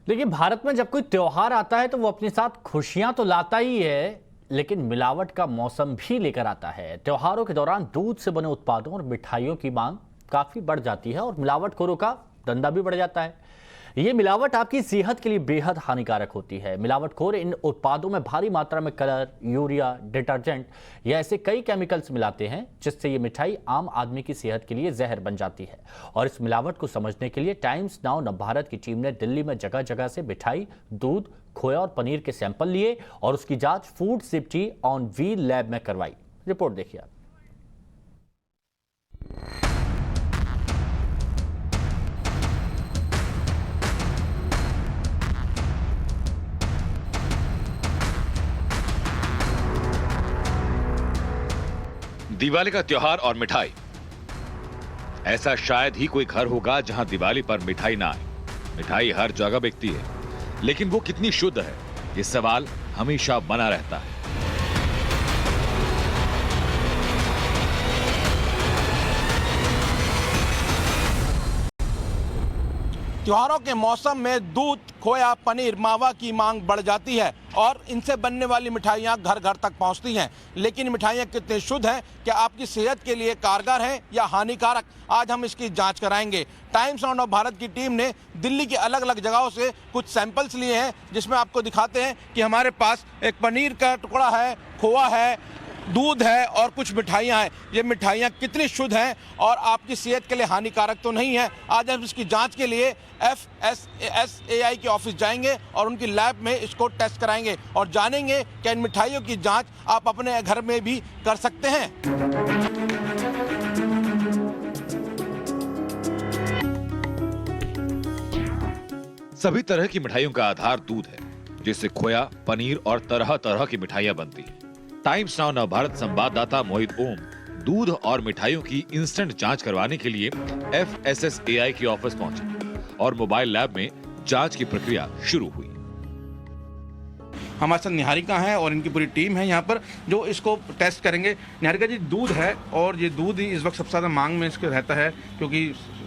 देखिए, भारत में जब कोई त्योहार आता है तो वो अपने साथ खुशियां तो लाता ही है, लेकिन मिलावट का मौसम भी लेकर आता है। त्योहारों के दौरान दूध से बने उत्पादों और मिठाइयों की मांग काफी बढ़ जाती है और मिलावटखोरों का धंधा भी बढ़ जाता है। ये मिलावट आपकी सेहत के लिए बेहद हानिकारक होती है। मिलावटखोर इन उत्पादों में भारी मात्रा में कलर, यूरिया, डिटर्जेंट या ऐसे कई केमिकल्स मिलाते हैं जिससे ये मिठाई आम आदमी की सेहत के लिए जहर बन जाती है। और इस मिलावट को समझने के लिए टाइम्स नाउ नवभारत की टीम ने दिल्ली में जगह जगह से मिठाई, दूध, खोया और पनीर के सैंपल लिए और उसकी जांच food safety on wheel lab में करवाई। रिपोर्ट देखिए आप। दिवाली का त्योहार और मिठाई, ऐसा शायद ही कोई घर होगा जहां दिवाली पर मिठाई ना आए। मिठाई हर जगह बिकती है, लेकिन वो कितनी शुद्ध है, ये सवाल हमेशा बना रहता है। त्योहारों के मौसम में दूध, खोया, पनीर, मावा की मांग बढ़ जाती है और इनसे बनने वाली मिठाइयाँ घर घर तक पहुँचती हैं। लेकिन मिठाइयाँ कितनी शुद्ध हैं, क्या आपकी सेहत के लिए कारगर हैं या हानिकारक, आज हम इसकी जांच कराएंगे। टाइम्स नाउ भारत की टीम ने दिल्ली की अलग अलग जगहों से कुछ सैंपल्स लिए हैं, जिसमें आपको दिखाते हैं कि हमारे पास एक पनीर का टुकड़ा है, खोआ है, दूध है और कुछ मिठाइयाँ हैं। ये मिठाइयाँ कितनी शुद्ध हैं और आपकी सेहत के लिए हानिकारक तो नहीं है। आज हम इसकी जांच के लिए FSSAI के ऑफिस जाएंगे और उनकी लैब में इसको टेस्ट कराएंगे और जानेंगे कि इन मिठाइयों की जांच आप अपने घर में भी कर सकते हैं। सभी तरह की मिठाइयों का आधार दूध है, जिससे खोया, पनीर और तरह तरह की मिठाइयां बनती हैं। टाइम्स नाउ नवभारत संवाददाता मोहित ओम दूध और मिठाइयों की इंस्टेंट जांच करवाने के लिए FSSAI के ऑफिस पहुंचे और मोबाइल लैब में जांच की प्रक्रिया शुरू हुई। हमारे साथ निहारिका है और इनकी पूरी टीम है यहाँ पर जो इसको टेस्ट करेंगे। निहारिका जी, दूध है और ये दूध ही इस वक्त सबसे ज़्यादा मांग में इसके रहता है, क्योंकि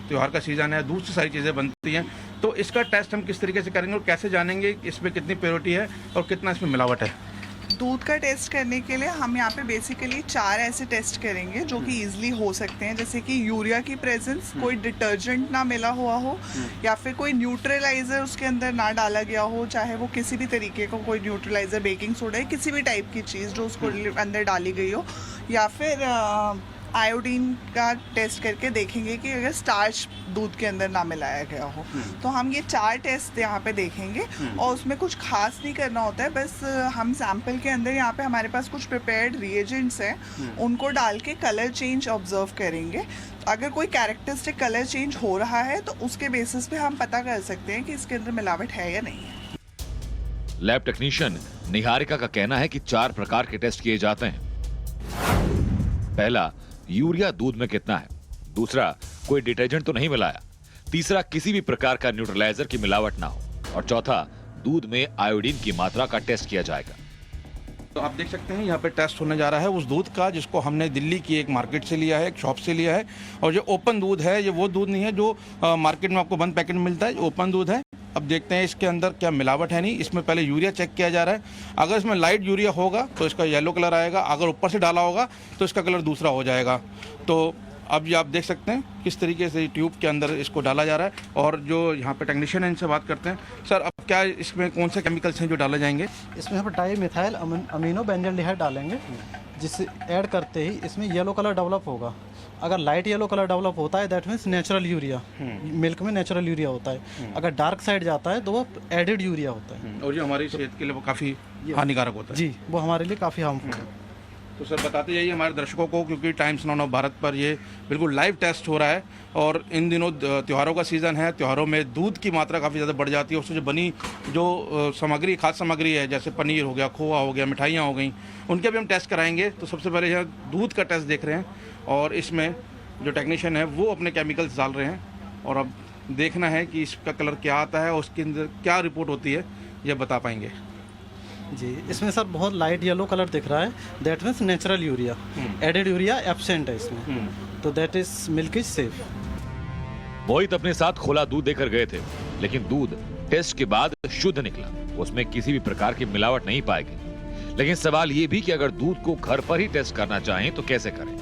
त्योहार का सीजन है, दूध से सारी चीज़ें बनती हैं। तो इसका टेस्ट हम किस तरीके से करेंगे और कैसे जानेंगे इसमें कितनी प्योरिटी है और कितना इसमें मिलावट है? दूध का टेस्ट करने के लिए हम यहाँ पे बेसिकली 4 ऐसे टेस्ट करेंगे जो कि इजीली हो सकते हैं, जैसे कि यूरिया की प्रेजेंस, कोई डिटर्जेंट ना मिला हुआ हो या फिर कोई न्यूट्रलाइजर उसके अंदर ना डाला गया हो, चाहे वो किसी भी तरीके का कोई न्यूट्रलाइजर, बेकिंग सोडा है, किसी भी टाइप की चीज़ जो उसको अंदर डाली गई हो, या फिर आयोडीन का टेस्ट करके देखेंगे कि अगर स्टार्च दूध के अंदर ना मिलाया गया हो। तो हम ये 4 टेस्ट यहाँ पे देखेंगे और उसमें कुछ खास नहीं करना होता है, बस हम सैंपल के अंदर यहाँ पे हमारे पास कुछ प्रिपेयर्ड रिएजेंट्स हैं, उनको डाल के कलर चेंज ऑब्जर्व करेंगे। अगर कोई कैरेक्टरिस्टिक कलर चेंज हो रहा है तो उसके बेसिस पे हम पता कर सकते हैं कि इसके अंदर मिलावट है या नहीं है। लैब टेक्नीशियन निहारिका का कहना है कि 4 प्रकार के टेस्ट किए जाते हैं। पहला, यूरिया दूध में कितना है। दूसरा, कोई डिटर्जेंट तो नहीं मिलाया। तीसरा, किसी भी प्रकार का न्यूट्रलाइजर की मिलावट ना हो। और चौथा, दूध में आयोडीन की मात्रा का टेस्ट किया जाएगा। तो आप देख सकते हैं यहाँ पे टेस्ट होने जा रहा है उस दूध का जिसको हमने दिल्ली की एक मार्केट से लिया है, एक शॉप से लिया है। और जो ओपन दूध है, ये वो दूध नहीं है जो मार्केट में आपको बंद पैकेट में मिलता है, ओपन दूध है। अब देखते हैं इसके अंदर क्या मिलावट है नहीं। इसमें पहले यूरिया चेक किया जा रहा है। अगर इसमें लाइट यूरिया होगा तो इसका येलो कलर आएगा, अगर ऊपर से डाला होगा तो इसका कलर दूसरा हो जाएगा। तो अब ये आप देख सकते हैं किस तरीके से ट्यूब के अंदर इसको डाला जा रहा है। और जो यहाँ पे टेक्नीशियन है इनसे बात करते हैं। सर, अब क्या इसमें कौन से केमिकल्स हैं जो डाले जाएंगे? इसमें हम डाई मिथाइल अमीनो बेंजल्डिहाइड डालेंगे, जिससे ऐड करते ही इसमें येलो कलर डेवलप होगा। अगर लाइट येलो कलर डेवलप होता है that means natural urea, milk में नेचुरल यूरिया होता है। अगर डार्क साइड जाता है तो वो एडिड यूरिया होता है और जो हमारी सेहत के लिए वो काफ़ी हानिकारक होता है। जी, वो हमारे लिए काफ़ी हार्मफुल है। तो सर बताते जाइए हमारे दर्शकों को, क्योंकि टाइम्स नाउ भारत पर ये बिल्कुल लाइव टेस्ट हो रहा है और इन दिनों त्योहारों का सीज़न है। त्योहारों में दूध की मात्रा काफ़ी ज़्यादा बढ़ जाती है। उससे जो बनी जो सामग्री, खाद्य सामग्री है, जैसे पनीर हो गया, खोआ हो गया, मिठाइयाँ हो गई, उनके भी हम टेस्ट कराएंगे। तो सबसे पहले यहाँ दूध का टेस्ट देख रहे हैं और इसमें जो टेक्नीशियन है वो अपने केमिकल्स डाल रहे हैं और अब देखना है कि इसका कलर क्या आता है और उसके अंदर क्या रिपोर्ट होती है, ये बता पाएंगे। जी, इसमें सर बहुत लाइट येलो कलर दिख रहा है, that means natural urea. Added urea absent है इसमें, तो that is milk is safe. Mohit अपने साथ खोला दूध देकर गए थे, लेकिन दूध टेस्ट के बाद शुद्ध निकला, उसमें किसी भी प्रकार की मिलावट नहीं पाई गई। लेकिन सवाल ये भी कि अगर दूध को घर पर ही टेस्ट करना चाहें तो कैसे करें?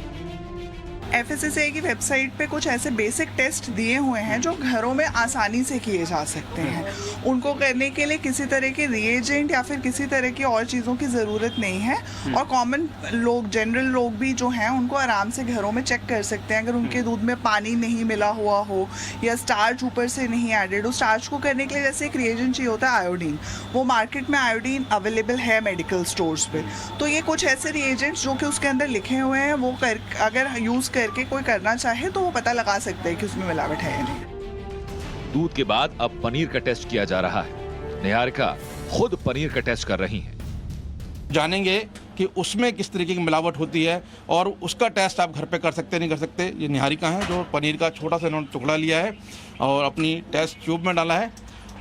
FSSAI की वेबसाइट पे कुछ ऐसे बेसिक टेस्ट दिए हुए हैं जो घरों में आसानी से किए जा सकते हैं। उनको करने के लिए किसी तरह के रिएजेंट या फिर किसी तरह की और चीज़ों की ज़रूरत नहीं है और कॉमन लोग, जनरल लोग भी जो हैं उनको आराम से घरों में चेक कर सकते हैं। अगर उनके दूध में पानी नहीं मिला हुआ हो या स्टार्च ऊपर से नहीं एडेड हो, स्टार्च को करने के लिए जैसे एक रिएजेंट चाहिए होता है आयोडीन, वो मार्केट में आयोडीन अवेलेबल है मेडिकल स्टोर्स पे। तो ये कुछ ऐसे रिएजेंट्स जो कि उसके अंदर लिखे हुए हैं वो अगर यूज़ करके कोई करना चाहे तो वो पता लगा सकते हैं कि उसमें मिलावट है या नहीं। दूध के बाद अब पनीर का टेस्ट किया जा रहा है। निहारिका खुद पनीर का टेस्ट कर रही हैं। जानेंगे कि उसमें किस तरीके की मिलावट होती है और उसका टेस्ट आप घर पे कर सकते नहीं कर सकते। ये निहारिका है जो पनीर का छोटा सा इन्होंने टुकड़ा लिया है और अपनी टेस्ट ट्यूब में डाला है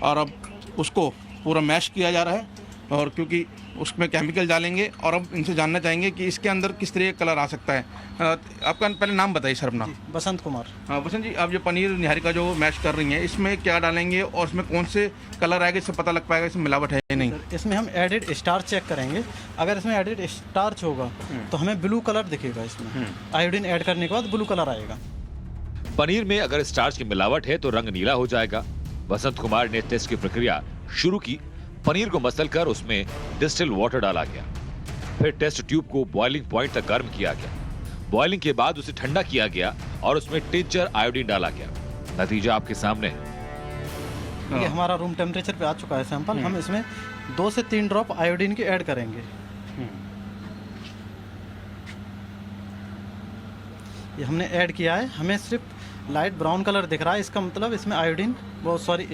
और अब उसको पूरा मैश किया जा रहा है और क्योंकि उसमें केमिकल डालेंगे और अब इनसे जानना चाहेंगे कि इसके अंदर किस तरह का कलर आ सकता है। आपका पहले नाम बताइए सर अपना। बसंत कुमार। हाँ बसंत जी, आप जो पनीर निहारिका जो मैश कर रही हैं इसमें क्या डालेंगे और इसमें कौन से कलर आएगा, इससे पता लग पाएगा इसमें मिलावट है या नहीं? इसमें हम एडिड स्टार्च चेक करेंगे। अगर इसमें एडिड स्टार्च होगा तो हमें ब्लू कलर दिखेगा। इसमें आयोडीन ऐड करने के बाद ब्लू कलर आएगा। पनीर में अगर स्टार्च की मिलावट है तो रंग नीला हो जाएगा। बसंत कुमार ने टेस्ट की प्रक्रिया शुरू की। पनीर को मसलकर उसमें डिस्टिल वाटर डाला गया, फिर टेस्ट ट्यूब को बॉइलिंग पॉइंट तक गर्म किया गया। बॉइलिंग के बाद उसे ठंडा किया गया और उसमें टिंचर आयोडीन डाला गया। नतीजा आपके सामने है। ये हमारा रूम टेम्परेचर पे आ चुका है सैंपल। हम इसमें 2 से 3 ड्रॉप आयोडीन की ऐड करेंगे। ये हमने ऐड किया है। हमें सिर्फ लाइट ब्राउन कलर दिख रहा है, इसका मतलब इसमें आयोडीन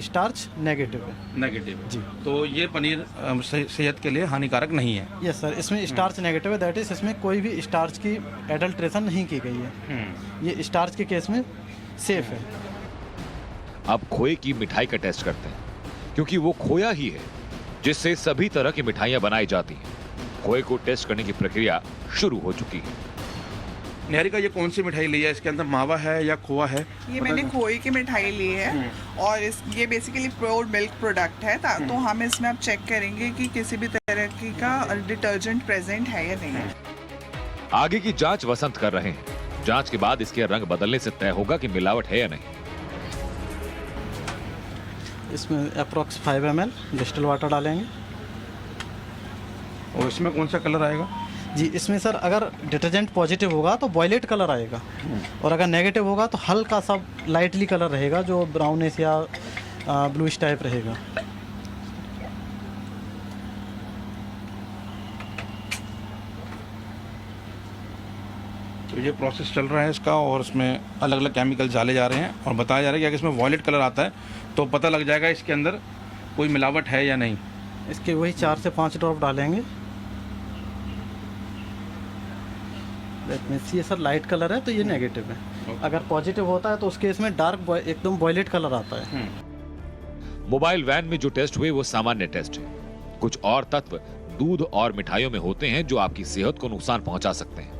स्टार्च नेगेटिव है। नेगेटिव जी। तो ये पनीर सेहत के लिए हानिकारक नहीं है। यस सर, इसमें स्टार्च नेगेटिव है, दैट इज इसमें कोई भी स्टार्च की एडल्ट्रेशन नहीं की गई है। ये स्टार्च के केस में सेफ है। अब खोए की मिठाई का टेस्ट करते हैं, क्योंकि वो खोया ही है जिससे सभी तरह की मिठाइयां बनाई जाती हैं। खोए को टेस्ट करने की प्रक्रिया शुरू हो चुकी है। निहारिका ये कौन सी मिठाई ली है? इसके अंदर मावा है या खोआ है? ये मैंने खोए की मिठाई ली है और ये बेसिकली प्योर मिल्क प्रोडक्ट है। तो हम इसमें अब चेक करेंगे कि किसी भी तरह की का डिटर्जेंट प्रेजेंट है या नहीं। आगे की जांच वसंत कर रहे हैं। जांच के बाद इसके रंग बदलने से तय होगा कि मिलावट है या नहीं। इसमें अप्रोक्स 5 ml डिस्टिल वाटर डालेंगे। और इसमें कौन सा कलर आएगा? जी, इसमें सर अगर डिटर्जेंट पॉजिटिव होगा तो वॉयलेट कलर आएगा और अगर नेगेटिव होगा तो हल्का सा लाइटली कलर रहेगा जो ब्राउनिश या ब्लूइश टाइप रहेगा। तो ये प्रोसेस चल रहा है इसका और इसमें अलग अलग केमिकल डाले जा रहे हैं और बताया जा रहा है कि अगर इसमें वॉयलेट कलर आता है तो पता लग जाएगा इसके अंदर कोई मिलावट है या नहीं। इसके वही 4 से 5 ड्रॉप डालेंगे। ये सर लाइट कलर है तो ये नेगेटिव है। अगर पॉजिटिव होता है तो उसके इसमें डार्क एकदम वॉयलेट कलर आता है। मोबाइल वैन में जो टेस्ट हुए वो सामान्य टेस्ट है। कुछ और तत्व दूध और मिठाइयों में होते हैं जो आपकी सेहत को नुकसान पहुंचा सकते हैं।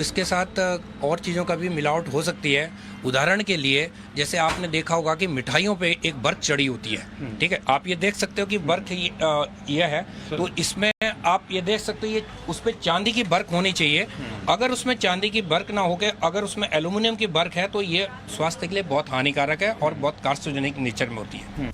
इसके साथ और चीज़ों का भी मिलावट हो सकती है। उदाहरण के लिए जैसे आपने देखा होगा कि मिठाइयों पे एक बर्फ चढ़ी होती है, ठीक है। आप ये देख सकते हो कि बर्फ ये है, तो इसमें आप ये देख सकते हो ये उस पर चांदी की बर्फ होनी चाहिए। अगर उसमें चांदी की बर्फ ना होकर अगर उसमें एल्यूमिनियम की बर्फ है तो ये स्वास्थ्य के लिए बहुत हानिकारक है और बहुत कार्सिनोजेनिक नेचर में होती है।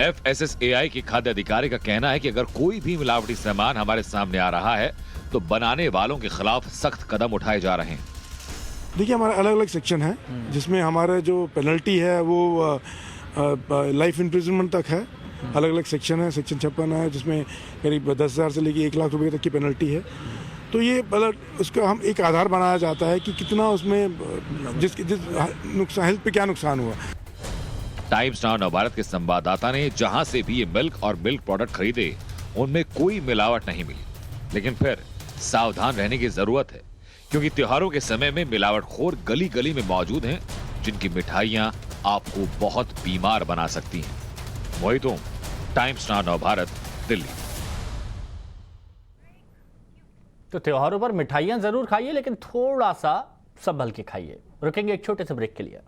FSSAI के खाद्य अधिकारी का कहना है कि अगर कोई भी मिलावटी सामान हमारे सामने आ रहा है तो बनाने वालों के खिलाफ सख्त कदम उठाए जा रहे हैं। देखिए, हमारे अलग अलग सेक्शन है जिसमें हमारे जो पेनल्टी है वो लाइफ इम्प्रिजनमेंट तक है। अलग अलग सेक्शन है। सेक्शन 56 है जिसमें करीब 10,000 से लेकर 1 लाख रुपए तक की पेनल्टी है। तो ये उसका हम एक आधार बनाया जाता है कि कितना उसमें जिस नुकसान, हेल्थ पे क्या नुकसान हुआ। टाइम्स नाउ नवभारत के संवाददाता ने जहां से भी ये मिल्क और मिल्क प्रोडक्ट खरीदे उनमें कोई मिलावट नहीं मिली, लेकिन फिर सावधान रहने की जरूरत है क्योंकि त्योहारों के समय में मिलावटखोर गली गली में मौजूद हैं जिनकी मिठाइयां आपको बहुत बीमार बना सकती हैं। मोहित ओम, टाइम्स नाउ नवभारत, दिल्ली। तो त्योहारों पर मिठाइयां जरूर खाइए लेकिन थोड़ा सा संभल के खाइए। रुकेंगे एक छोटे से ब्रेक के लिए।